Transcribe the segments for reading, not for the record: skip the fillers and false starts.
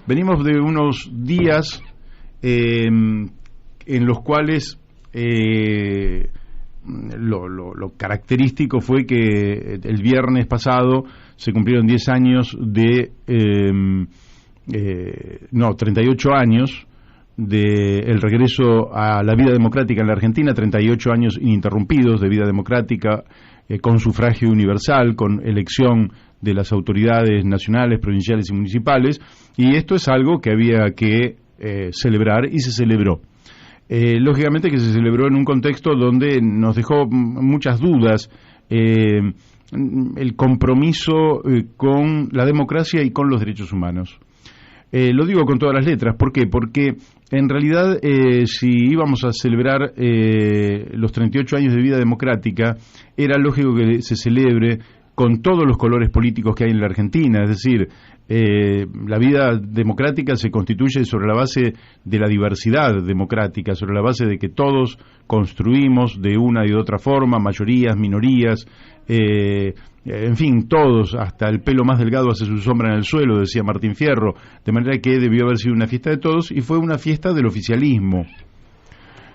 Venimos de unos días en los cuales lo característico fue que el viernes pasado se cumplieron 10 años 38 años del regreso a la vida democrática en la Argentina, 38 años ininterrumpidos de vida democrática, con sufragio universal, con elección de las autoridades nacionales, provinciales y municipales, y esto es algo que había que celebrar, y se celebró. Lógicamente que se celebró en un contexto donde nos dejó muchas dudas el compromiso con la democracia y con los derechos humanos. Lo digo con todas las letras. ¿Por qué? Porque en realidad si íbamos a celebrar los 38 años de vida democrática, era lógico que se celebre con todos los colores políticos que hay en la Argentina. Es decir, la vida democrática se constituye sobre la base de la diversidad democrática, sobre la base de que todos construimos de una y de otra forma, mayorías, minorías, en fin, todos, hasta el pelo más delgado hace su sombra en el suelo, decía Martín Fierro, de manera que debió haber sido una fiesta de todos, y fue una fiesta del oficialismo,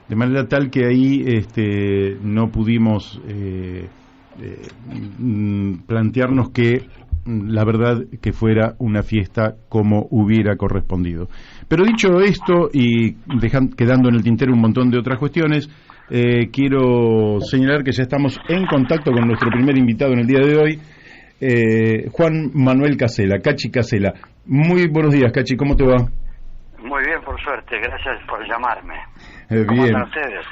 de manera tal que ahí no pudimos plantearnos que la verdad que fuera una fiesta como hubiera correspondido. Pero dicho esto, y quedando en el tintero un montón de otras cuestiones, quiero señalar que ya estamos en contacto con nuestro primer invitado en el día de hoy, Juan Manuel Casela, Cachi Casela. Muy buenos días, Cachi, ¿cómo te va? Muy bien, por suerte, gracias por llamarme. ¿Cómo están ustedes?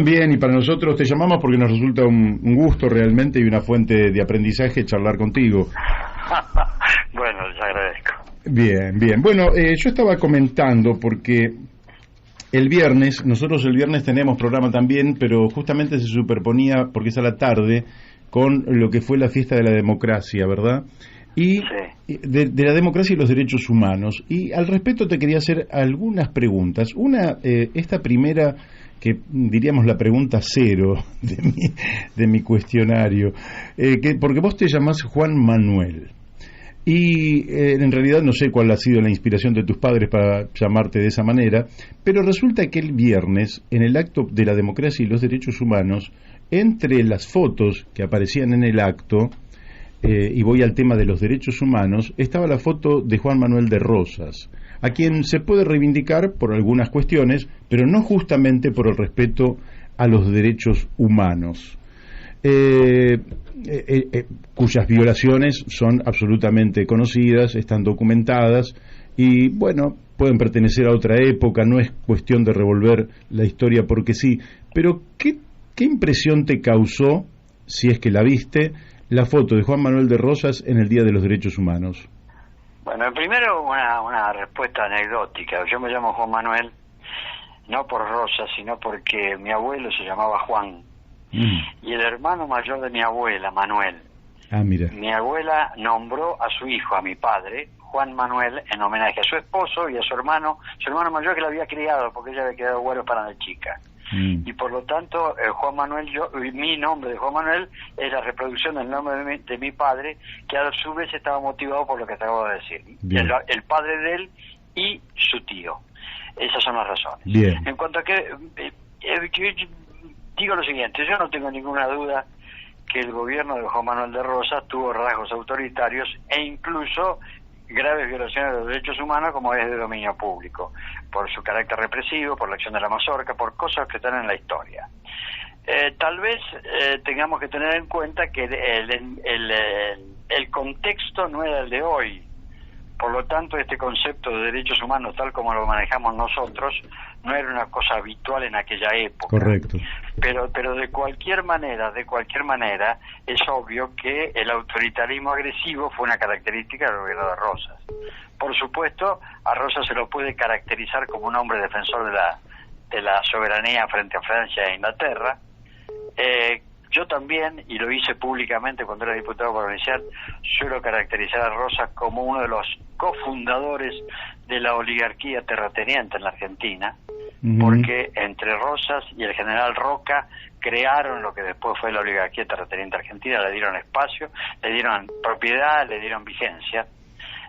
Bien, y para nosotros te llamamos porque nos resulta un gusto realmente y una fuente de aprendizaje charlar contigo. Bueno, les agradezco. Bien. Bueno, yo estaba comentando porque nosotros el viernes tenemos programa también, pero justamente se superponía, porque es a la tarde, con lo que fue la fiesta de la democracia, ¿verdad? Y sí, de la democracia y los derechos humanos. Y al respecto te quería hacer algunas preguntas. Esta primera, que diríamos la pregunta cero de mi cuestionario, porque vos te llamás Juan Manuel. Y en realidad no sé cuál ha sido la inspiración de tus padres para llamarte de esa manera, pero resulta que el viernes, en el acto de la democracia y los derechos humanos, entre las fotos que aparecían en el acto, y voy al tema de los derechos humanos, estaba la foto de Juan Manuel de Rosas, a quien se puede reivindicar por algunas cuestiones, pero no justamente por el respeto a los derechos humanos. Cuyas violaciones son absolutamente conocidas, están documentadas y, bueno, pueden pertenecer a otra época, no es cuestión de revolver la historia porque sí, pero ¿qué impresión te causó, si es que la viste, la foto de Juan Manuel de Rosas en el Día de los Derechos Humanos? Bueno, primero una respuesta anecdótica. Yo me llamo Juan Manuel, no por Rosas, sino porque mi abuelo se llamaba Juan. Y el hermano mayor de mi abuela, Manuel. Mira. Mi abuela nombró a su hijo, a mi padre, Juan Manuel, en homenaje a su esposo y a su hermano mayor, que la había criado, porque ella había quedado huérfana de chica. Y por lo tanto, Juan Manuel, mi nombre de Juan Manuel es la reproducción del nombre de mi padre, que a su vez estaba motivado por lo que te acabo de decir. El padre de él y su tío. Esas son las razones. Bien. En cuanto a que... digo lo siguiente, yo no tengo ninguna duda que el gobierno de Juan Manuel de Rosas tuvo rasgos autoritarios e incluso graves violaciones de los derechos humanos, como es de dominio público, por su carácter represivo, por la acción de la mazorca, por cosas que están en la historia. Tal vez tengamos que tener en cuenta que el contexto no era el de hoy. Por lo tanto, este concepto de derechos humanos, tal como lo manejamos nosotros, no era una cosa habitual en aquella época. Correcto. Pero de cualquier manera, es obvio que el autoritarismo agresivo fue una característica del gobierno de Rosas. Por supuesto, a Rosas se lo puede caracterizar como un hombre defensor de la soberanía frente a Francia e Inglaterra. Yo también, y lo hice públicamente cuando era diputado provincial, suelo caracterizar a Rosas como uno de los cofundadores de la oligarquía terrateniente en la Argentina, porque entre Rosas y el general Roca crearon lo que después fue la oligarquía terrateniente argentina, le dieron espacio, le dieron propiedad, le dieron vigencia.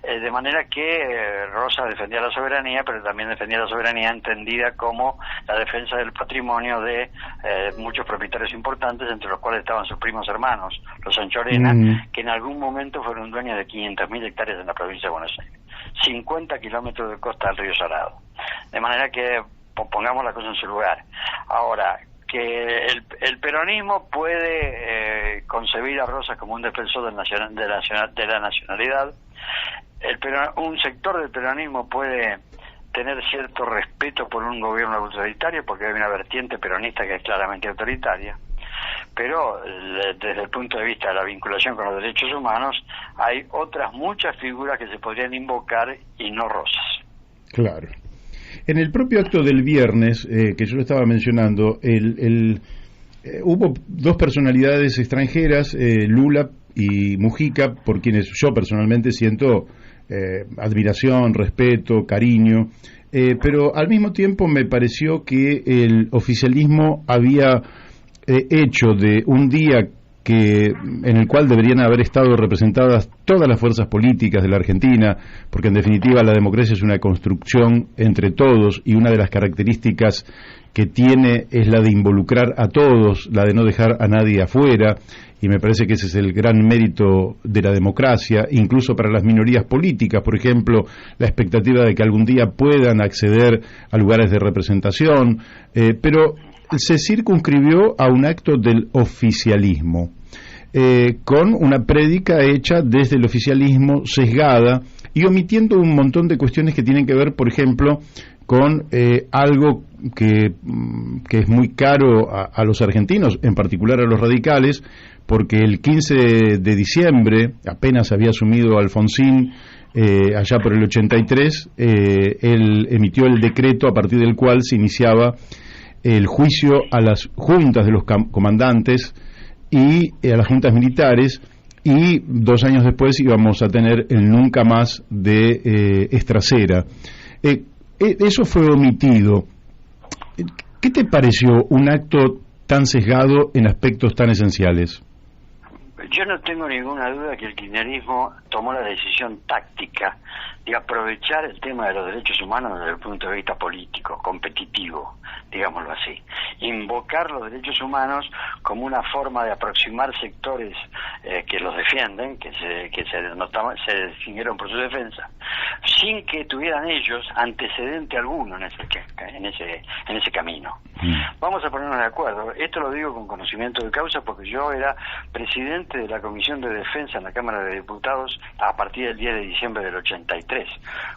de manera que Rosas defendía la soberanía, pero también defendía la soberanía entendida como la defensa del patrimonio de muchos propietarios importantes, entre los cuales estaban sus primos hermanos, los Anchorena, que en algún momento fueron dueños de 500.000 hectáreas en la provincia de Buenos Aires, 50 kilómetros de costa del río Salado. De manera que pongamos la cosa en su lugar. Ahora, que el peronismo puede concebir a Rosas como un defensor de la nacionalidad. Un sector del peronismo puede tener cierto respeto por un gobierno autoritario, porque hay una vertiente peronista que es claramente autoritaria, pero desde el punto de vista de la vinculación con los derechos humanos hay otras muchas figuras que se podrían invocar y no Rosas. Claro. En el propio acto del viernes, que yo lo estaba mencionando, hubo dos personalidades extranjeras, Lula y Mujica, por quienes yo personalmente siento admiración, respeto, cariño, pero al mismo tiempo me pareció que el oficialismo había hecho de un día en el cual deberían haber estado representadas todas las fuerzas políticas de la Argentina, porque en definitiva la democracia es una construcción entre todos, y una de las características que tiene es la de involucrar a todos, la de no dejar a nadie afuera, y me parece que ese es el gran mérito de la democracia, incluso para las minorías políticas, por ejemplo, la expectativa de que algún día puedan acceder a lugares de representación, pero se circunscribió a un acto del oficialismo, con una prédica hecha desde el oficialismo, sesgada y omitiendo un montón de cuestiones que tienen que ver, por ejemplo, con algo que es muy caro a los argentinos, en particular a los radicales, porque el 15 de diciembre, apenas había asumido Alfonsín, allá por el 83, él emitió el decreto a partir del cual se iniciaba el juicio a las juntas de los comandantes y a las juntas militares, y 2 años después íbamos a tener el nunca más de Estracera. Eso fue omitido. ¿Qué te pareció un acto tan sesgado en aspectos tan esenciales? Yo no tengo ninguna duda que el kirchnerismo tomó la decisión táctica de aprovechar el tema de los derechos humanos desde el punto de vista político, competitivo, digámoslo así. Invocar los derechos humanos como una forma de aproximar sectores que los defienden, que se distinguieron por su defensa, sin que tuvieran ellos antecedente alguno en ese camino. Vamos a ponernos de acuerdo. Esto lo digo con conocimiento de causa porque yo era presidente de la Comisión de Defensa en la Cámara de Diputados a partir del 10 de diciembre del 83,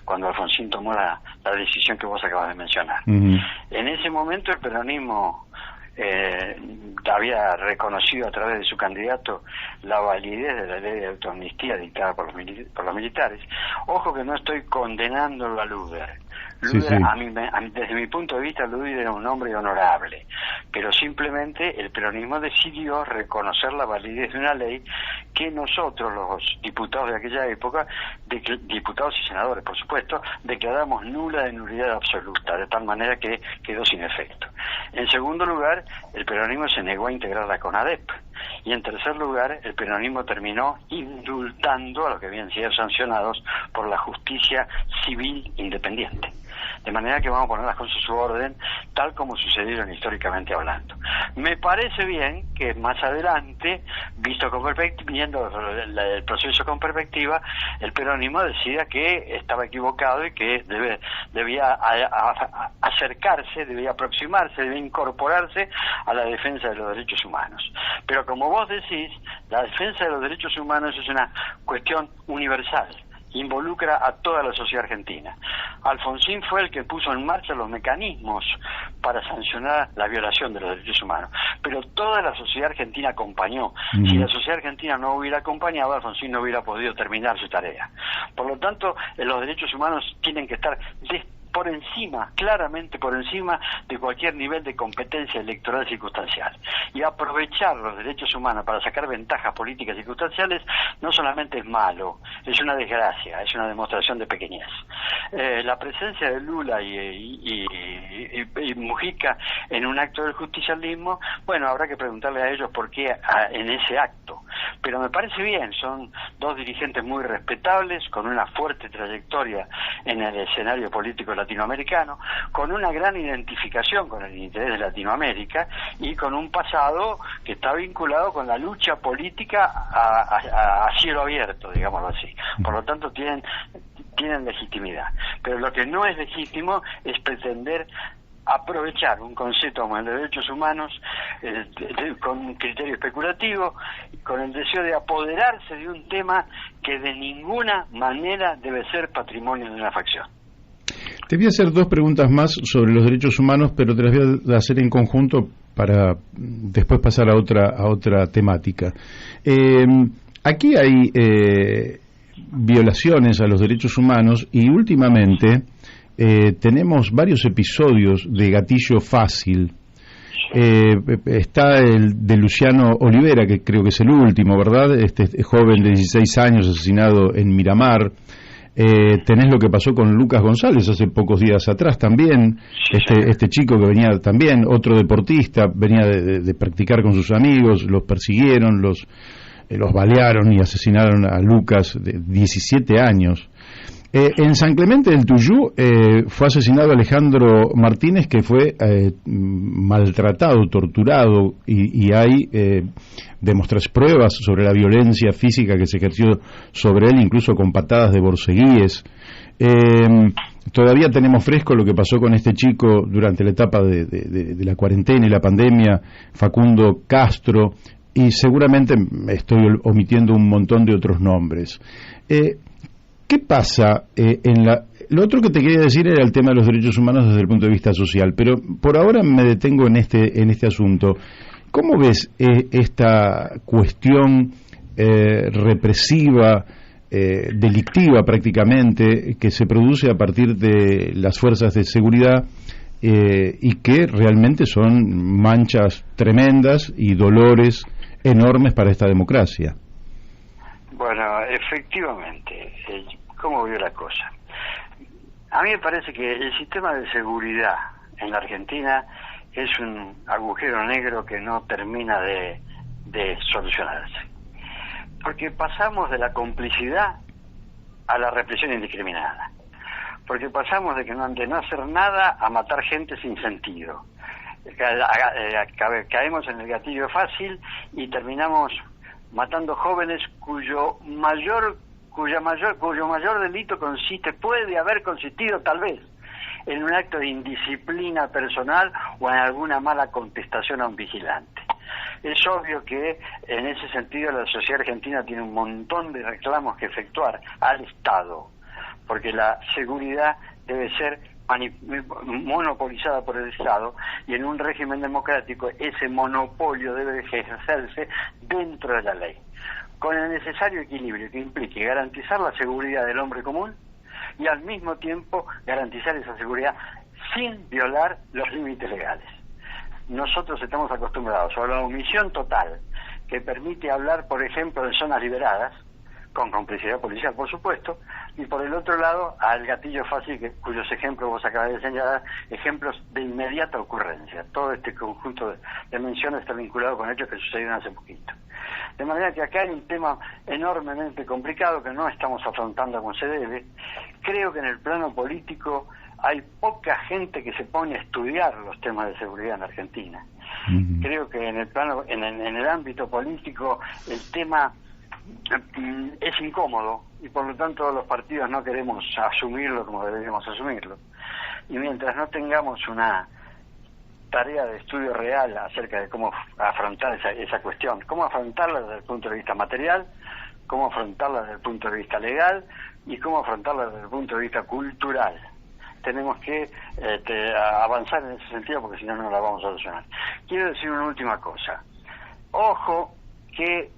cuando Alfonsín tomó la decisión que vos acabas de mencionar. En ese momento el peronismo había reconocido a través de su candidato la validez de la ley de autoamnistía dictada por los militares. Ojo que no estoy condenando a Luder. Luder, sí. Desde mi punto de vista, Luder era un hombre honorable, pero simplemente el peronismo decidió reconocer la validez de una ley que nosotros, los diputados de aquella época, diputados y senadores, por supuesto, declaramos nula de nulidad absoluta, de tal manera que quedó sin efecto. En segundo lugar, el peronismo se negó a integrar la CONADEP. Y en tercer lugar, el peronismo terminó indultando a los que habían sido sancionados por la justicia civil independiente. De manera que vamos a poner las cosas en su orden, tal como sucedieron históricamente hablando. Me parece bien que más adelante, viendo el proceso con perspectiva, el peronismo decida que estaba equivocado y que debía acercarse, debía aproximarse, debía incorporarse a la defensa de los derechos humanos. Pero como vos decís, la defensa de los derechos humanos es una cuestión universal. Involucra a toda la sociedad argentina. Alfonsín fue el que puso en marcha los mecanismos para sancionar la violación de los derechos humanos, pero toda la sociedad argentina acompañó. Si la sociedad argentina no hubiera acompañado, Alfonsín no hubiera podido terminar su tarea. Por lo tanto, los derechos humanos tienen que estar por encima, claramente por encima de cualquier nivel de competencia electoral circunstancial. Y aprovechar los derechos humanos para sacar ventajas políticas circunstanciales no solamente es malo, es una desgracia, es una demostración de pequeñez. La presencia de Lula y Mujica en un acto del justicialismo, bueno, habrá que preguntarle a ellos por qué en ese acto, pero me parece bien, son dos dirigentes muy respetables, con una fuerte trayectoria en el escenario político latinoamericano, con una gran identificación con el interés de Latinoamérica y con un pasado que está vinculado con la lucha política a cielo abierto, digámoslo así. Por lo tanto, tienen legitimidad. Pero lo que no es legítimo es pretender aprovechar un concepto como el de derechos humanos con un criterio especulativo, con el deseo de apoderarse de un tema que de ninguna manera debe ser patrimonio de una facción. Te voy a hacer dos preguntas más sobre los derechos humanos, pero te las voy a hacer en conjunto para después pasar a otra temática. Aquí hay violaciones a los derechos humanos y últimamente tenemos varios episodios de gatillo fácil. Está el de Luciano Olivera, que creo que es el último, ¿verdad? Este joven de 16 años asesinado en Miramar. Tenés lo que pasó con Lucas González hace pocos días atrás también, este chico que venía también, otro deportista, venía de practicar con sus amigos, los persiguieron, los balearon y asesinaron a Lucas de 17 años. En San Clemente del Tuyú fue asesinado Alejandro Martínez, que fue maltratado, torturado, y hay pruebas sobre la violencia física que se ejerció sobre él, incluso con patadas de borceguíes. Todavía tenemos fresco lo que pasó con este chico durante la etapa de la cuarentena y la pandemia, Facundo Castro, y seguramente estoy omitiendo un montón de otros nombres. ¿Qué pasa lo otro que te quería decir era el tema de los derechos humanos desde el punto de vista social, pero por ahora me detengo en este asunto. ¿Cómo ves esta cuestión represiva, delictiva prácticamente, que se produce a partir de las fuerzas de seguridad y que realmente son manchas tremendas y dolores enormes para esta democracia? Bueno, efectivamente, ¿cómo veo la cosa? A mí me parece que el sistema de seguridad en la Argentina es un agujero negro que no termina de solucionarse. Porque pasamos de la complicidad a la represión indiscriminada. Porque pasamos de no hacer nada a matar gente sin sentido. Caemos en el gatillo fácil y terminamos matando jóvenes cuyo mayor delito puede haber consistido tal vez en un acto de indisciplina personal o en alguna mala contestación a un vigilante. Es obvio que en ese sentido la sociedad argentina tiene un montón de reclamos que efectuar al Estado, porque la seguridad debe ser monopolizada por el Estado, y en un régimen democrático ese monopolio debe ejercerse dentro de la ley, con el necesario equilibrio que implique garantizar la seguridad del hombre común y al mismo tiempo garantizar esa seguridad sin violar los límites legales. Nosotros estamos acostumbrados a la omisión total, que permite hablar, por ejemplo, de zonas liberadas, con complicidad policial, por supuesto, y por el otro lado, al gatillo fácil, cuyos ejemplos vos acabas de señalar, ejemplos de inmediata ocurrencia. Todo este conjunto de menciones está vinculado con hechos que sucedieron hace poquito. De manera que acá hay un tema enormemente complicado que no estamos afrontando como se debe. Creo que en el plano político hay poca gente que se pone a estudiar los temas de seguridad en Argentina. Creo que en el ámbito político el tema es incómodo y por lo tanto los partidos no queremos asumirlo como deberíamos asumirlo, y mientras no tengamos una tarea de estudio real acerca de cómo afrontar esa cuestión, cómo afrontarla desde el punto de vista material, cómo afrontarla desde el punto de vista legal y cómo afrontarla desde el punto de vista cultural, tenemos que avanzar en ese sentido, porque si no, no la vamos a solucionar. Quiero decir una última cosa. Ojo que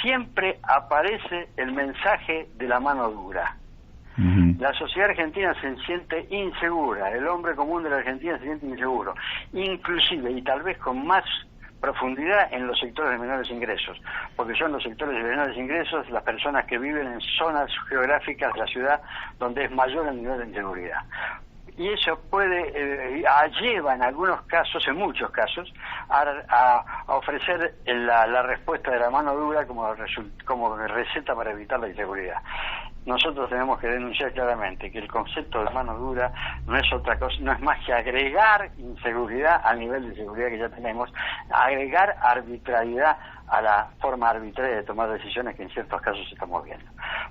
siempre aparece el mensaje de la mano dura. La sociedad argentina se siente insegura, el hombre común de la Argentina se siente inseguro, inclusive y tal vez con más profundidad en los sectores de menores ingresos, porque son los sectores de menores ingresos las personas que viven en zonas geográficas de la ciudad donde es mayor el nivel de inseguridad. y eso puede lleva en algunos casos, en muchos casos, a ofrecer la respuesta de la mano dura como receta para evitar la inseguridad. Nosotros tenemos que denunciar claramente que el concepto de la mano dura no es otra cosa, no es más que agregar inseguridad al nivel de inseguridad que ya tenemos, agregar arbitrariedad a la forma arbitraria de tomar decisiones que en ciertos casos estamos viendo.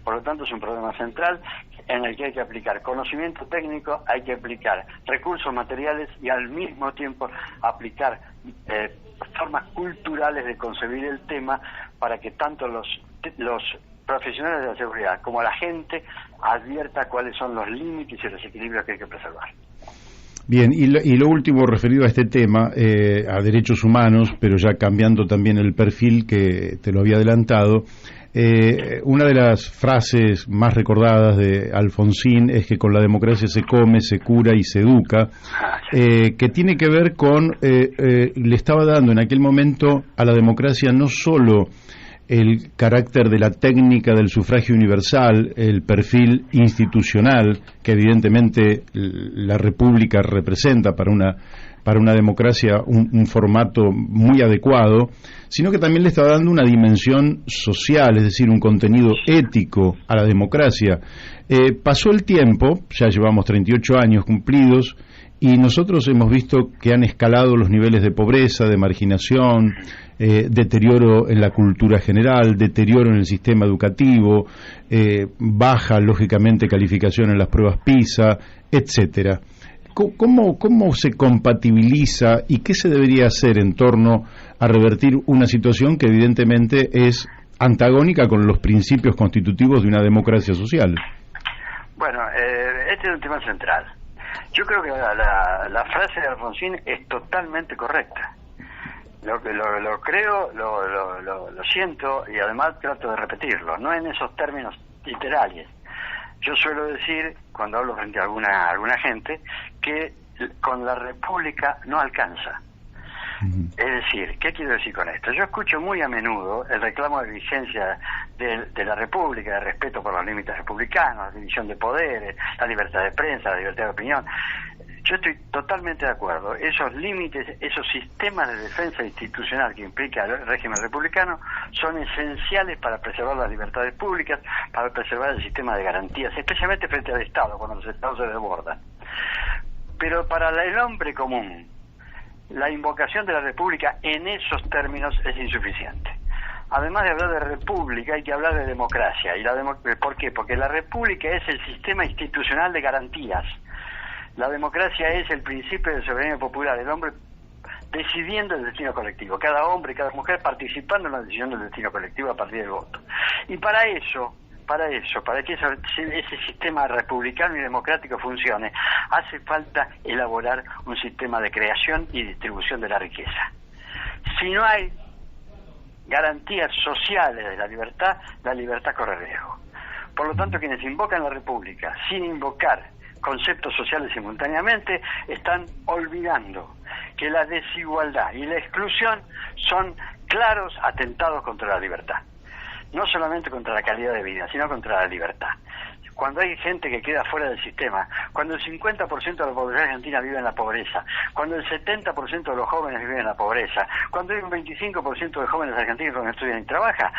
Por lo tanto, es un problema central en el que hay que aplicar conocimiento técnico, hay que aplicar recursos materiales y al mismo tiempo aplicar formas culturales de concebir el tema para que tanto los profesionales de la seguridad como la gente advierta cuáles son los límites y los equilibrios que hay que preservar. Bien, y lo último referido a este tema, a derechos humanos, pero ya cambiando también el perfil que te lo había adelantado, una de las frases más recordadas de Alfonsín es que con la democracia se come, se cura y se educa, que tiene que ver con, le estaba dando en aquel momento a la democracia no solo el carácter de la técnica del sufragio universal, el perfil institucional que evidentemente la República representa para una democracia un formato muy adecuado, sino que también le está dando una dimensión social, es decir, un contenido ético a la democracia. Pasó el tiempo, ya llevamos 38 años cumplidos, y nosotros hemos visto que han escalado los niveles de pobreza, de marginación, deterioro en la cultura general, deterioro en el sistema educativo, baja, lógicamente, calificación en las pruebas PISA, etcétera. ¿Cómo se compatibiliza y qué se debería hacer en torno a revertir una situación que evidentemente es antagónica con los principios constitutivos de una democracia social? Bueno, este es un tema central. Yo creo que la frase de Alfonsín es totalmente correcta. Lo creo, lo siento y además trato de repetirlo, no en esos términos literales. Yo suelo decir, cuando hablo frente a alguna gente, que con la República no alcanza. Es decir, ¿qué quiero decir con esto? Yo escucho muy a menudo el reclamo de vigencia de la República, de respeto por los límites republicanos, la división de poderes, la libertad de prensa, la libertad de opinión. Yo estoy totalmente de acuerdo. Esos límites, esos sistemas de defensa institucional que implica el régimen republicano son esenciales para preservar las libertades públicas, para preservar el sistema de garantías, especialmente frente al Estado, cuando los Estados se desbordan. Pero para el hombre común, la invocación de la República en esos términos es insuficiente. Además de hablar de república, hay que hablar de democracia. ¿Por qué? Porque la república es el sistema institucional de garantías. La democracia es el principio de soberanía popular, el hombre decidiendo el destino colectivo, cada hombre y cada mujer participando en la decisión del destino colectivo a partir del voto. Y para que ese sistema republicano y democrático funcione, hace falta elaborar un sistema de creación y distribución de la riqueza. Si no hay garantías sociales de la libertad corre riesgo. Por lo tanto, quienes invocan la República sin invocar conceptos sociales simultáneamente están olvidando que la desigualdad y la exclusión son claros atentados contra la libertad. No solamente contra la calidad de vida, sino contra la libertad. Cuando hay gente que queda fuera del sistema, cuando el 50% de la población argentina vive en la pobreza, cuando el 70% de los jóvenes viven en la pobreza, cuando hay un 25% de jóvenes argentinos que no estudian y trabajan,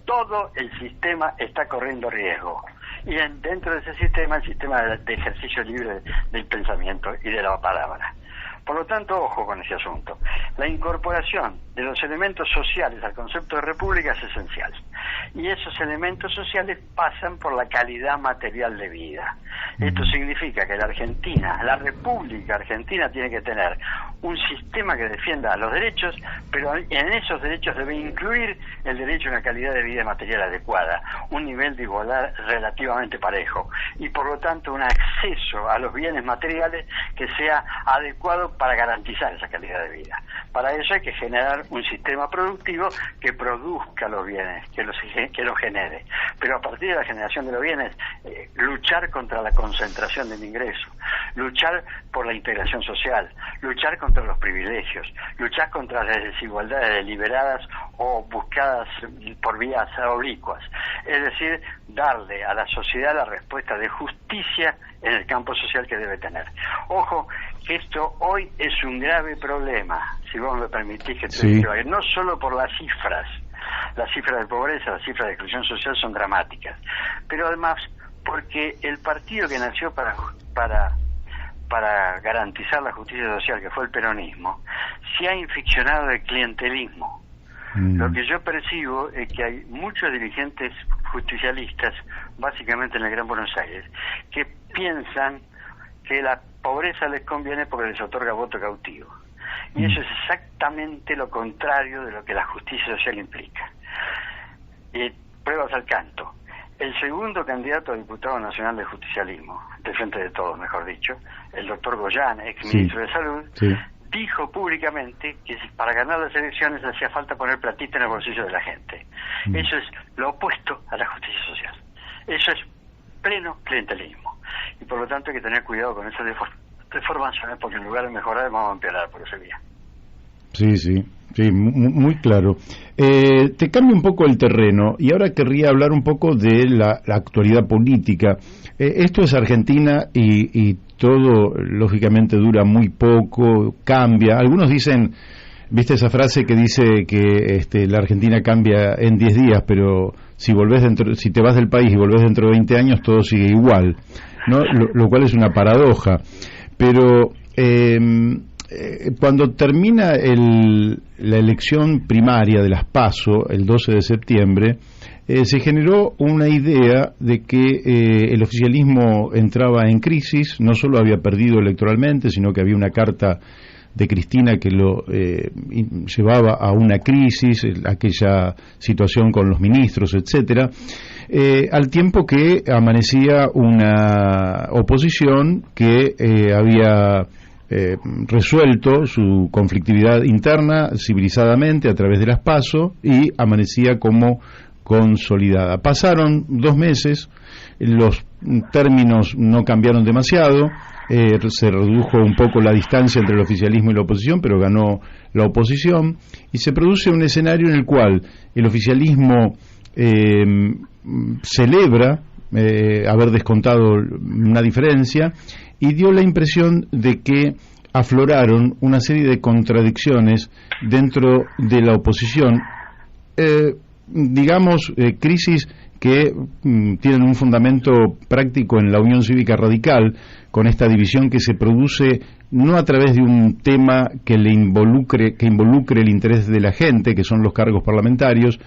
todo el sistema está corriendo riesgo. Y dentro de ese sistema, el sistema de ejercicio libre del pensamiento y de la palabra. Por lo tanto, ojo con ese asunto. La incorporación de los elementos sociales al concepto de república es esencial. Y esos elementos sociales pasan por la calidad material de vida. Esto significa que la República Argentina tiene que tener un sistema que defienda los derechos, pero en esos derechos debe incluir el derecho a una calidad de vida material adecuada, un nivel de igualdad relativamente parejo y por lo tanto un acceso a los bienes materiales que sea adecuado para garantizar esa calidad de vida. Para eso hay que generar un sistema productivo que produzca los bienes, que los que lo genere. Pero a partir de la generación de los bienes, luchar contra la concentración del ingreso, luchar por la integración social, luchar contra los privilegios, luchar contra las desigualdades deliberadas o buscadas por vías oblicuas. Es decir, darle a la sociedad la respuesta de justicia en el campo social que debe tener. Ojo, que esto hoy es un grave problema, si vos me permitís que te diga, no solo por las cifras de pobreza, las cifras de exclusión social son dramáticas, pero además porque el partido que nació para garantizar la justicia social, que fue el peronismo, se ha inficcionado de clientelismo. Lo que yo percibo es que hay muchos dirigentes justicialistas, básicamente en el Gran Buenos Aires, que piensan que la pobreza les conviene porque les otorga voto cautivo. Y eso es exactamente lo contrario de lo que la justicia social implica. Y pruebas al canto. El segundo candidato a diputado nacional del justicialismo, de Frente de Todos, mejor dicho, el doctor Goyán, ex ministro de Salud, dijo públicamente que para ganar las elecciones hacía falta poner platita en el bolsillo de la gente. Eso es lo opuesto a la justicia social. Eso es pleno clientelismo. Y por lo tanto hay que tener cuidado con esas deformaciones, porque en lugar de mejorar vamos a empeorar por esa vía. Sí, muy claro. Te cambio un poco el terreno y ahora querría hablar un poco de la actualidad política. Esto es Argentina y todo lógicamente dura muy poco, cambia. Algunos dicen, viste esa frase que dice que la Argentina cambia en 10 días, pero si te vas del país y volvés dentro de 20 años todo sigue igual, ¿no? Lo cual es una paradoja. Pero cuando termina la elección primaria de las PASO, el 12 de septiembre, se generó una idea de que el oficialismo entraba en crisis, no solo había perdido electoralmente, sino que había una carta de Cristina que lo llevaba a una crisis, aquella situación con los ministros, etcétera, al tiempo que amanecía una oposición que había resuelto su conflictividad interna civilizadamente a través de las PASO y amanecía como consolidada. Pasaron 2 meses, los términos no cambiaron demasiado, se redujo un poco la distancia entre el oficialismo y la oposición, pero ganó la oposición y se produce un escenario en el cual el oficialismo celebra haber descontado una diferencia y dio la impresión de que afloraron una serie de contradicciones dentro de la oposición, crisis que tienen un fundamento práctico en la Unión Cívica Radical, con esta división que se produce no a través de un tema que involucre el interés de la gente, que son los cargos parlamentarios,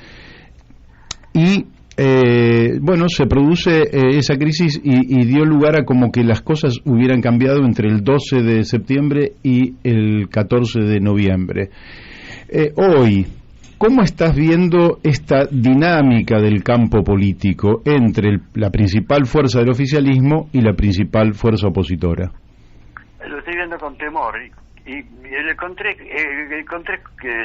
y se produce esa crisis y dio lugar a como que las cosas hubieran cambiado entre el 12 de septiembre y el 14 de noviembre. Hoy, ¿cómo estás viendo esta dinámica del campo político entre la principal fuerza del oficialismo y la principal fuerza opositora? Lo estoy viendo con temor y encontré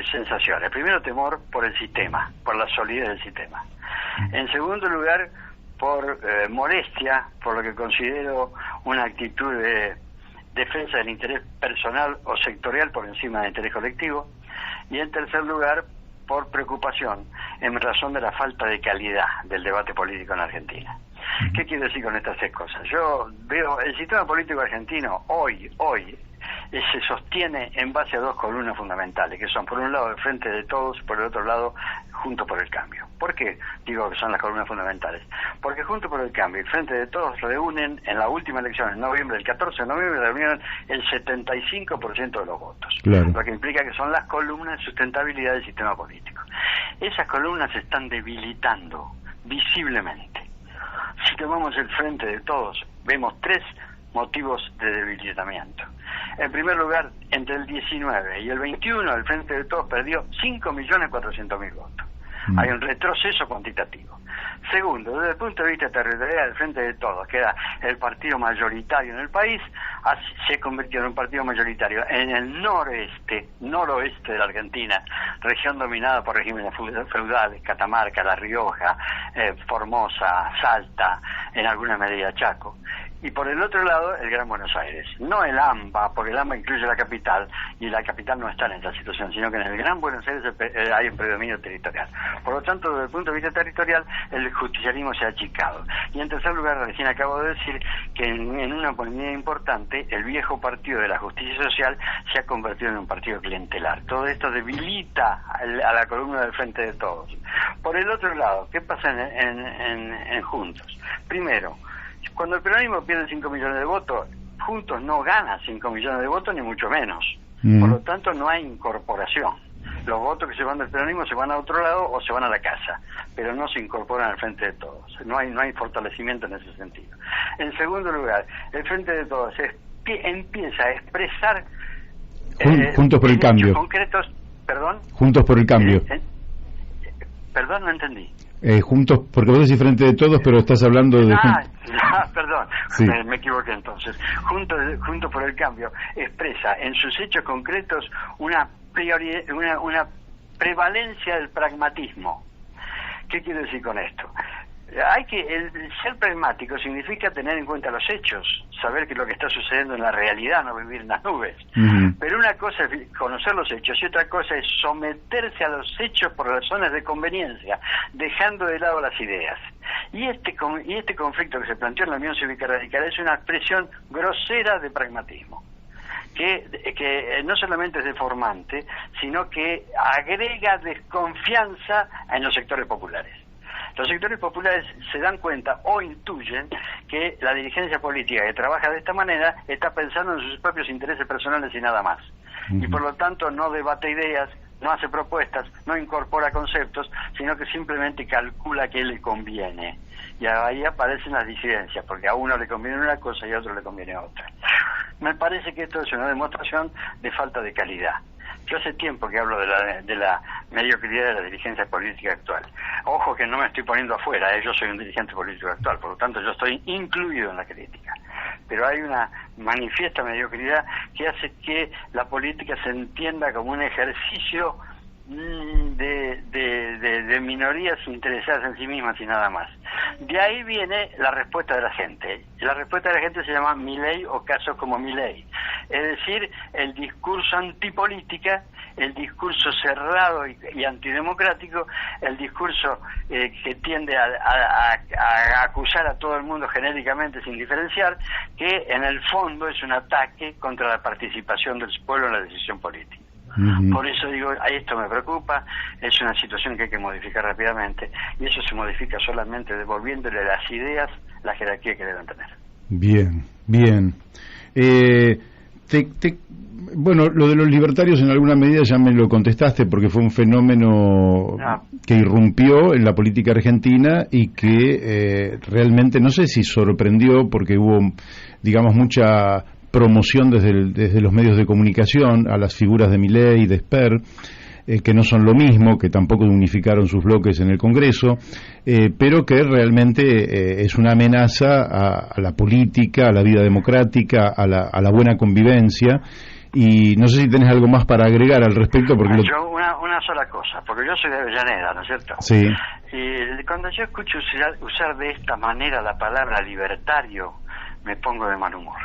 sensaciones. Primero, temor por el sistema, por la solidez del sistema. En segundo lugar, por molestia, por lo que considero una actitud de defensa del interés personal o sectorial por encima del interés colectivo. Y en tercer lugar, por preocupación en razón de la falta de calidad del debate político en Argentina. ¿Qué quiero decir con estas 3 cosas? Yo veo el sistema político argentino hoy se sostiene en base a 2 columnas fundamentales, que son por un lado el Frente de Todos, por el otro lado Juntos por el Cambio. ¿Por qué digo que son las columnas fundamentales? Porque Juntos por el Cambio y el Frente de Todos reúnen en la última elección, en noviembre, el 14 de noviembre, reunieron el 75% de los votos. Claro. Lo que implica que son las columnas de sustentabilidad del sistema político. Esas columnas se están debilitando visiblemente. Si tomamos el Frente de Todos, vemos 3 motivos de debilitamiento. En primer lugar, entre el 19 y el 21, el Frente de Todos perdió 5.400.000 votos. Hay un retroceso cuantitativo. Segundo, desde el punto de vista territorial, el Frente de Todos, que era el partido mayoritario en el país, se convirtió en un partido mayoritario en el noroeste de la Argentina, región dominada por regímenes feudales, Catamarca, La Rioja, Formosa, Salta, en alguna medida Chaco. Y por el otro lado, el Gran Buenos Aires. No el AMBA, porque el AMBA incluye la capital, y la capital no está en esa situación, sino que en el Gran Buenos Aires hay un predominio territorial. Por lo tanto, desde el punto de vista territorial, el justicialismo se ha achicado. Y en tercer lugar, recién acabo de decir que en una oportunidad importante, el viejo partido de la justicia social se ha convertido en un partido clientelar. Todo esto debilita a la columna del Frente de Todos. Por el otro lado, ¿qué pasa en Juntos? Primero, cuando el peronismo pierde 5 millones de votos, Juntos no gana 5 millones de votos, ni mucho menos. Por lo tanto, no hay incorporación. Los votos que se van del peronismo se van a otro lado o se van a la casa, pero no se incorporan al Frente de Todos. No hay fortalecimiento en ese sentido. En segundo lugar, el Frente de Todos empieza a expresar Juntos por el Cambio. Concretos, ¿perdón? Juntos por el Cambio. Perdón, no entendí. Juntos, porque vos decís Frente de Todos, pero estás hablando de... Perdón, sí. Me equivoqué entonces. Juntos por el Cambio expresa en sus hechos concretos una prevalencia del pragmatismo. ¿Qué quiero decir con esto? El ser pragmático significa tener en cuenta los hechos, saber que lo que está sucediendo en la realidad, no vivir en las nubes. Pero una cosa es conocer los hechos y otra cosa es someterse a los hechos por razones de conveniencia, dejando de lado las ideas. Y este conflicto que se planteó en la Unión Cívica Radical es una expresión grosera de pragmatismo, que no solamente es deformante, sino que agrega desconfianza en los sectores populares. Los sectores populares se dan cuenta o intuyen que la dirigencia política que trabaja de esta manera está pensando en sus propios intereses personales y nada más. Y por lo tanto no debate ideas, no hace propuestas, no incorpora conceptos, sino que simplemente calcula qué le conviene. Y ahí aparecen las disidencias, porque a uno le conviene una cosa y a otro le conviene otra. Me parece que esto es una demostración de falta de calidad. Yo hace tiempo que hablo de la mediocridad de la dirigencia política actual. Ojo que no me estoy poniendo afuera, yo soy un dirigente político actual, por lo tanto yo estoy incluido en la crítica. Pero hay una manifiesta mediocridad que hace que la política se entienda como un ejercicio de minorías interesadas en sí mismas y nada más. De ahí viene la respuesta de la gente. La respuesta de la gente se llama Milei o casos como Milei. Es decir, el discurso antipolítica, el discurso cerrado y antidemocrático, el discurso que tiende a acusar a todo el mundo genéricamente sin diferenciar, que en el fondo es un ataque contra la participación del pueblo en la decisión política. Por eso digo, esto me preocupa, es una situación que hay que modificar rápidamente, y eso se modifica solamente devolviéndole a las ideas la jerarquía que deben tener. Bien. Bueno, lo de los libertarios en alguna medida ya me lo contestaste, porque fue un fenómeno que irrumpió en la política argentina y que realmente no sé si sorprendió, porque hubo, digamos, mucha promoción desde los medios de comunicación a las figuras de Milei y de Esper, que no son lo mismo, que tampoco unificaron sus bloques en el Congreso, pero que realmente es una amenaza a la política, a la vida democrática, a la buena convivencia. Y no sé si tenés algo más para agregar al respecto. Porque yo una sola cosa, porque yo soy de Avellaneda, ¿no es cierto? Sí. Y cuando yo escucho usar de esta manera la palabra libertario, me pongo de mal humor.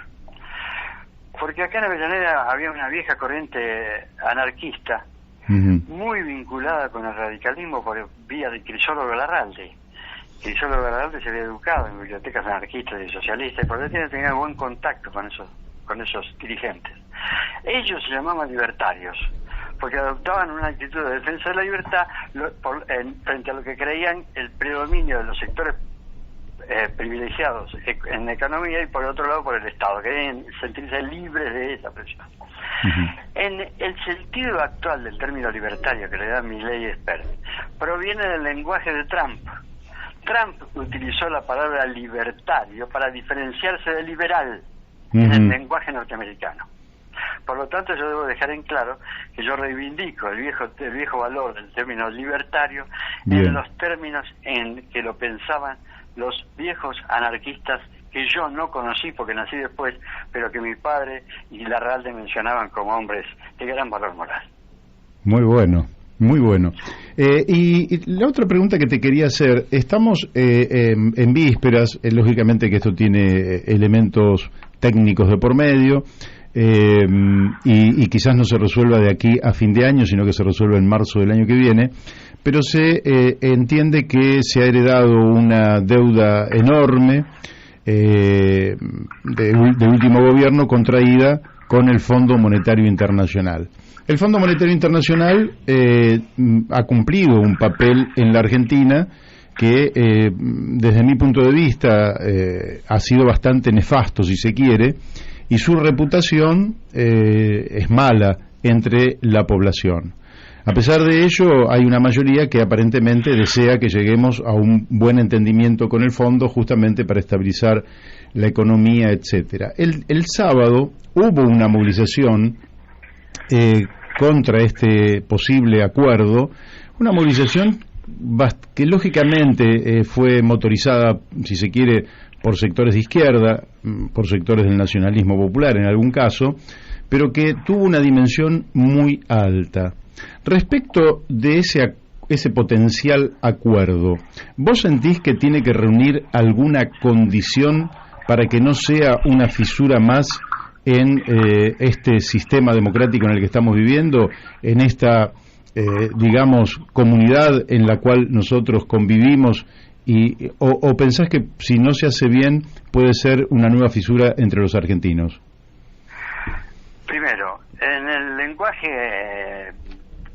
Porque acá en Avellaneda había una vieja corriente anarquista, muy vinculada con el radicalismo por vía de Crisólogo Larralde. Crisólogo Larralde se había educado en bibliotecas anarquistas y socialistas, y por eso tenía buen contacto con esos dirigentes. Ellos se llamaban libertarios, porque adoptaban una actitud de defensa de la libertad frente a lo que creían el predominio de los sectores privilegiados en la economía y por otro lado por el Estado, querían sentirse libres de esa presión. En el sentido actual del término libertario que le da Milei y Esper proviene del lenguaje de Trump. Trump utilizó la palabra libertario para diferenciarse de liberal en el lenguaje norteamericano. Por lo tanto, yo debo dejar en claro que yo reivindico el viejo valor del término libertario en los términos en que lo pensaban los viejos anarquistas que yo no conocí porque nací después, pero que mi padre y Larralde mencionaban como hombres de gran valor moral. Muy bueno, muy bueno. Y la otra pregunta que te quería hacer, estamos en vísperas, lógicamente que esto tiene elementos técnicos de por medio, y quizás no se resuelva de aquí a fin de año, sino que se resuelva en marzo del año que viene, pero se entiende que se ha heredado una deuda enorme de último gobierno contraída con el Fondo Monetario Internacional. El Fondo Monetario Internacional ha cumplido un papel en la Argentina que desde mi punto de vista ha sido bastante nefasto, si se quiere, y su reputación es mala entre la población. A pesar de ello, hay una mayoría que aparentemente desea que lleguemos a un buen entendimiento con el fondo justamente para estabilizar la economía, etcétera. El sábado hubo una movilización contra este posible acuerdo, una movilización que lógicamente fue motorizada, si se quiere, por sectores de izquierda, por sectores del nacionalismo popular en algún caso, pero que tuvo una dimensión muy alta. Respecto de ese potencial acuerdo, ¿vos sentís que tiene que reunir alguna condición para que no sea una fisura más en este sistema democrático en el que estamos viviendo, en esta, digamos, comunidad en la cual nosotros convivimos, o pensás que si no se hace bien puede ser una nueva fisura entre los argentinos? Primero, en el lenguaje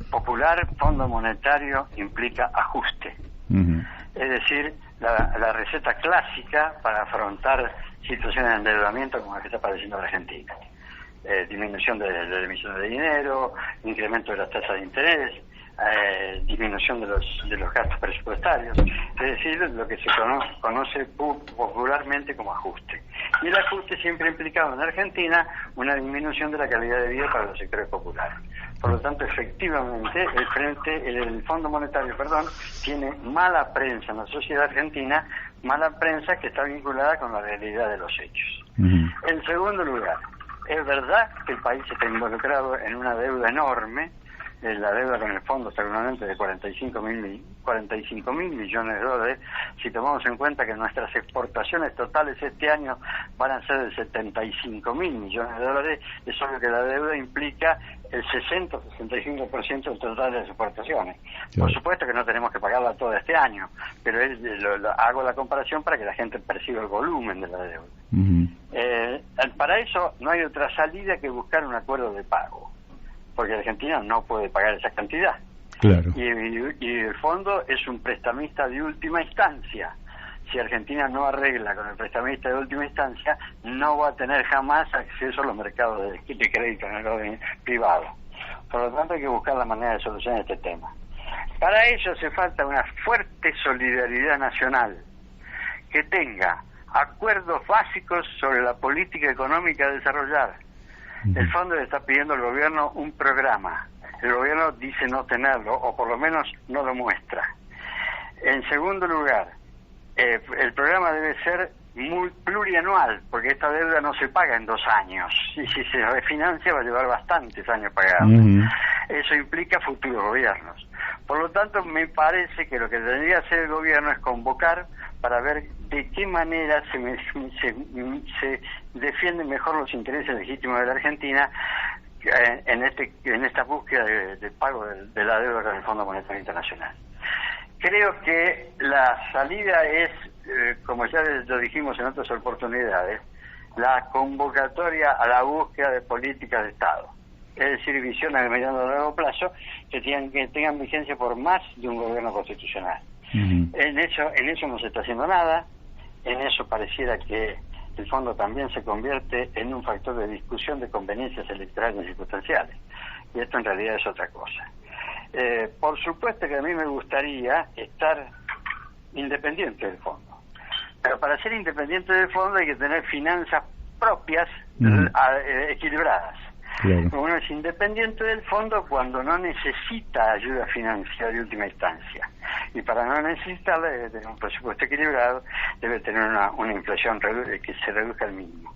popular, Fondo Monetario implica ajuste. Uh-huh. Es decir, la receta clásica para afrontar situaciones de endeudamiento como la que está padeciendo la Argentina. Disminución de la emisión de dinero, incremento de las tasas de interés, disminución de los gastos presupuestarios, es decir, lo que se conoce popularmente como ajuste. Y el ajuste siempre ha implicado en Argentina una disminución de la calidad de vida para los sectores populares. Por lo tanto, efectivamente, el Fondo Monetario, tiene mala prensa en la sociedad argentina, mala prensa que está vinculada con la realidad de los hechos. Uh-huh. En segundo lugar, es verdad que el país está involucrado en una deuda enorme. La deuda con el fondo está actualmente de 45 mil millones de dólares. Si tomamos en cuenta que nuestras exportaciones totales este año van a ser de 75 mil millones de dólares, es obvio que la deuda implica el 60-65% del total de las exportaciones. Sí. Por supuesto que no tenemos que pagarla toda este año, pero hago la comparación para que la gente perciba el volumen de la deuda. Uh-huh. Para eso no hay otra salida que buscar un acuerdo de pago, porque Argentina no puede pagar esa cantidad. Claro. Y el fondo es un prestamista de última instancia. Si Argentina no arregla con el prestamista de última instancia, no va a tener jamás acceso a los mercados de crédito en el orden privado. Por lo tanto, hay que buscar la manera de solucionar este tema. Para ello hace falta una fuerte solidaridad nacional que tenga acuerdos básicos sobre la política económica a desarrollar. El fondo le está pidiendo al gobierno un programa. El gobierno dice no tenerlo, o por lo menos no lo muestra. En segundo lugar, el programa debe ser muy plurianual, porque esta deuda no se paga en 2 años. Y si se refinancia va a llevar bastantes años pagarla. Uh-huh. Eso implica futuros gobiernos. Por lo tanto, me parece que lo que tendría que hacer el gobierno es convocar para ver de qué manera se defienden mejor los intereses legítimos de la Argentina en esta búsqueda de pago de la deuda con el Fondo Monetario Internacional. Creo que la salida es, como ya lo dijimos en otras oportunidades, la convocatoria a la búsqueda de políticas de Estado. Es decir, visiones de mediano y largo plazo que tengan vigencia por más de un gobierno constitucional. Uh-huh. En eso no se está haciendo nada. En eso pareciera que el fondo también se convierte en un factor de discusión de conveniencias electorales y circunstanciales. Y esto en realidad es otra cosa. Por supuesto que a mí me gustaría estar independiente del fondo. Pero para ser independiente del fondo hay que tener finanzas propias equilibradas. Claro. Uno es independiente del fondo cuando no necesita ayuda financiera de última instancia. Y para no necesitarla debe tener un presupuesto equilibrado, debe tener una inflación que se reduzca al mínimo.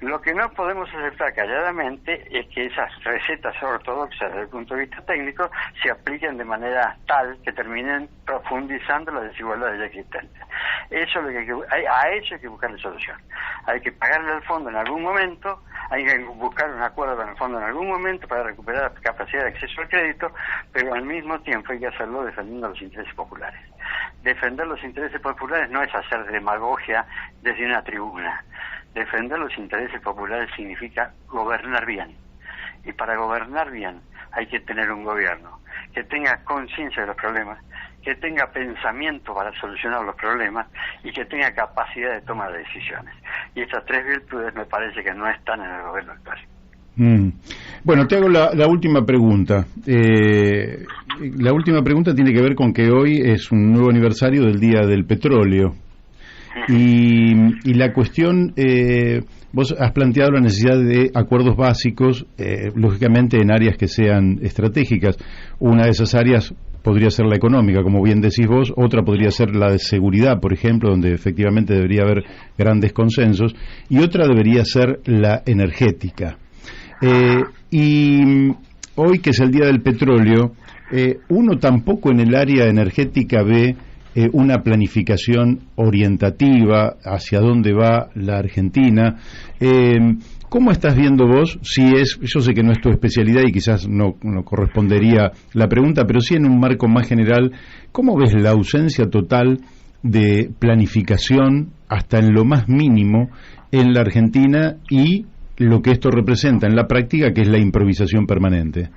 Lo que no podemos aceptar calladamente es que esas recetas ortodoxas desde el punto de vista técnico se apliquen de manera tal que terminen profundizando las desigualdades ya existentes. Eso es lo que a eso hay que buscarle solución. Hay que pagarle al fondo en algún momento, hay que buscar un acuerdo con el fondo en algún momento para recuperar la capacidad de acceso al crédito, pero al mismo tiempo hay que hacerlo defendiendo los intereses populares. Defender los intereses populares no es hacer demagogia desde una tribuna. Defender los intereses populares significa gobernar bien. Y para gobernar bien hay que tener un gobierno que tenga conciencia de los problemas, que tenga pensamiento para solucionar los problemas y que tenga capacidad de toma de decisiones. Y estas tres virtudes me parece que no están en el gobierno actual. Bueno, te hago la última pregunta. La última pregunta tiene que ver con que hoy es un nuevo aniversario del Día del Petróleo. Y la cuestión, vos has planteado la necesidad de acuerdos básicos, lógicamente en áreas que sean estratégicas. Una de esas áreas podría ser la económica, como bien decís vos, otra podría ser la de seguridad, por ejemplo, donde efectivamente debería haber grandes consensos, y otra debería ser la energética. Y hoy, que es el Día del Petróleo, uno tampoco en el área energética ve una planificación orientativa hacia dónde va la Argentina. ¿Cómo estás viendo vos? Yo sé que no es tu especialidad y quizás no correspondería la pregunta, pero sí en un marco más general, ¿cómo ves la ausencia total de planificación hasta en lo más mínimo en la Argentina y lo que esto representa en la práctica, que es la improvisación permanente?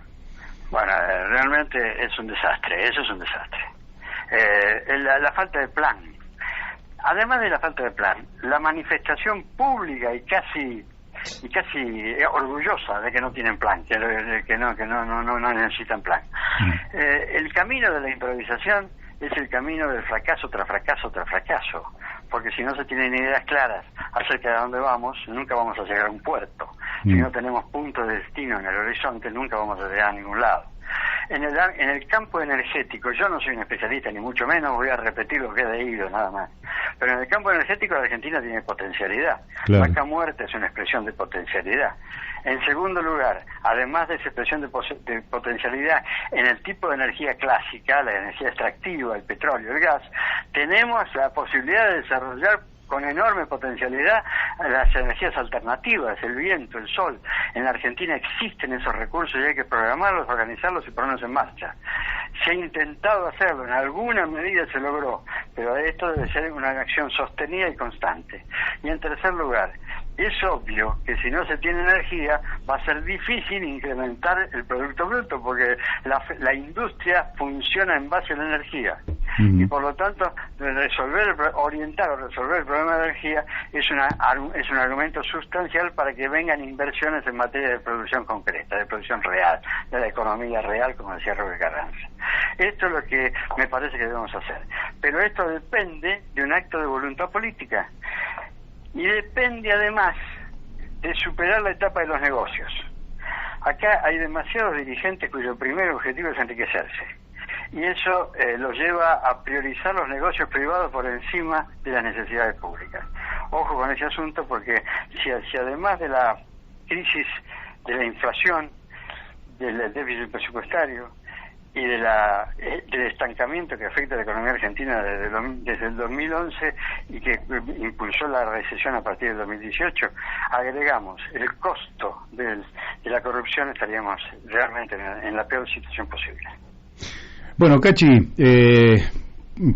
Bueno, realmente es un desastre, eso es un desastre. La falta de plan. Además de la falta de plan, la manifestación pública y casi orgullosa de que no tienen plan, que no necesitan plan. El camino de la improvisación es el camino del fracaso tras fracaso tras fracaso, porque si no se tienen ideas claras acerca de dónde vamos, nunca vamos a llegar a un puerto. Si no tenemos punto de destino en el horizonte, nunca vamos a llegar a ningún lado. En el campo energético, yo no soy un especialista, ni mucho menos, voy a repetir lo que he leído nada más, pero en el campo energético la Argentina tiene potencialidad. Claro. Vaca Muerta es una expresión de potencialidad. En segundo lugar, además de esa expresión de potencialidad en el tipo de energía clásica, la energía extractiva, el petróleo, el gas, tenemos la posibilidad de desarrollar con enorme potencialidad las energías alternativas, el viento, el sol. En la Argentina existen esos recursos y hay que programarlos, organizarlos y ponerlos en marcha. Se ha intentado hacerlo, en alguna medida se logró, pero esto debe ser una acción sostenida y constante. Y en tercer lugar, es obvio que si no se tiene energía va a ser difícil incrementar el Producto Bruto, porque la industria funciona en base a la energía. Y por lo tanto, orientar o resolver el problema de energía es un argumento sustancial para que vengan inversiones en materia de producción concreta, de producción real, de la economía real, como decía Robert Carranza. Esto es lo que me parece que debemos hacer. Pero esto depende de un acto de voluntad política. Y depende además de superar la etapa de los negocios. Acá hay demasiados dirigentes cuyo primer objetivo es enriquecerse. Y eso los lleva a priorizar los negocios privados por encima de las necesidades públicas. Ojo con ese asunto, porque si además de la crisis de la inflación, del déficit presupuestario y del estancamiento que afecta a la economía argentina desde el 2011 y que impulsó la recesión a partir del 2018, agregamos el costo de la corrupción, estaríamos realmente en la peor situación posible. Bueno, Cachi,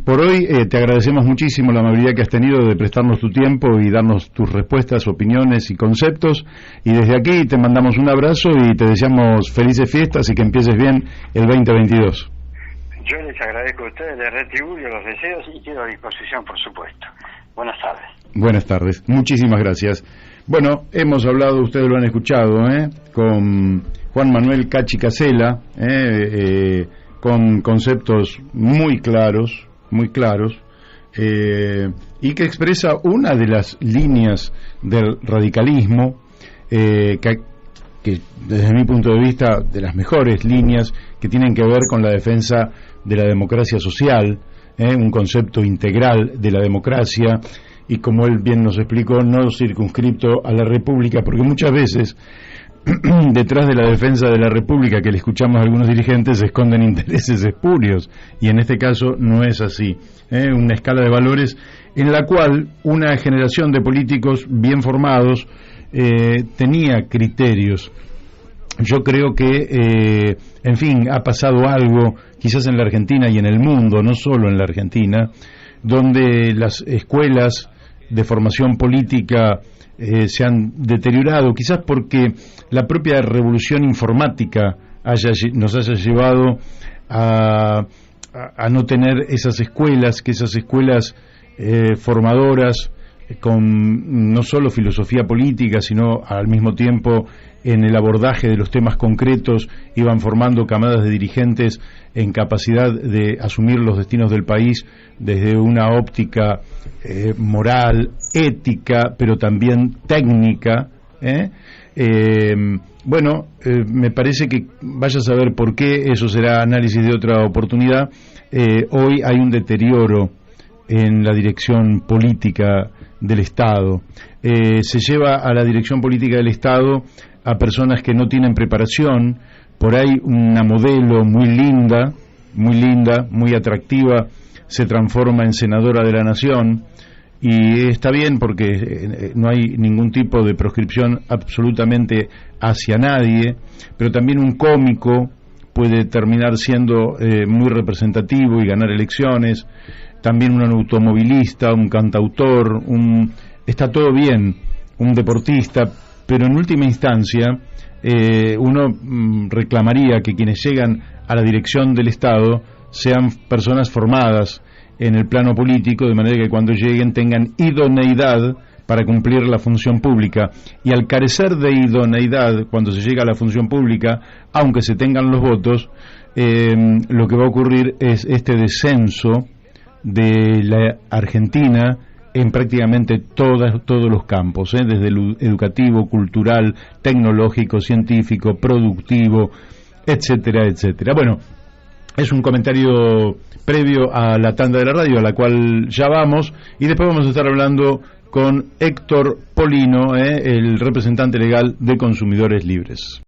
por hoy te agradecemos muchísimo la amabilidad que has tenido de prestarnos tu tiempo y darnos tus respuestas, opiniones y conceptos, y desde aquí te mandamos un abrazo y te deseamos felices fiestas y que empieces bien el 2022. Yo les agradezco a ustedes, les retribuyo los deseos y quedo a disposición, por supuesto. Buenas tardes. Buenas tardes, muchísimas gracias. Bueno, hemos hablado, ustedes lo han escuchado, con Juan Manuel Cachi Casela, con conceptos muy claros, y que expresa una de las líneas del radicalismo que que desde mi punto de vista, de las mejores líneas que tienen que ver con la defensa de la democracia social, un concepto integral de la democracia, y como él bien nos explicó, no circunscripto a la República, porque muchas veces detrás de la defensa de la República que le escuchamos a algunos dirigentes se esconden intereses espurios, y en este caso no es así. Una escala de valores en la cual una generación de políticos bien formados tenía criterios. Yo creo que, en fin, ha pasado algo, quizás en la Argentina y en el mundo, no solo en la Argentina, donde las escuelas de formación política se han deteriorado, quizás porque la propia revolución informática nos haya llevado a no tener esas escuelas, que esas escuelas formadoras con no solo filosofía política, sino al mismo tiempo en el abordaje de los temas concretos iban formando camadas de dirigentes en capacidad de asumir los destinos del país desde una óptica moral, ética, pero también técnica. Me parece que vaya a saber por qué, eso será análisis de otra oportunidad. Hoy hay un deterioro en la dirección política del Estado. Se lleva a la dirección política del Estado a personas que no tienen preparación. Por ahí una modelo muy linda, muy atractiva, se transforma en senadora de la Nación, y está bien porque no hay ningún tipo de proscripción absolutamente hacia nadie, pero también un cómico puede terminar siendo muy representativo y ganar elecciones, también un automovilista, un cantautor, está todo bien, un deportista, pero en última instancia uno reclamaría que quienes llegan a la dirección del Estado sean personas formadas en el plano político, de manera que cuando lleguen tengan idoneidad para cumplir la función pública, y al carecer de idoneidad cuando se llega a la función pública, aunque se tengan los votos, lo que va a ocurrir es este descenso de la Argentina en prácticamente todos los campos, desde el educativo, cultural, tecnológico, científico, productivo, etcétera, etcétera. Bueno, es un comentario previo a la tanda de la radio, a la cual ya vamos, y después vamos a estar hablando con Héctor Polino, el representante legal de Consumidores Libres.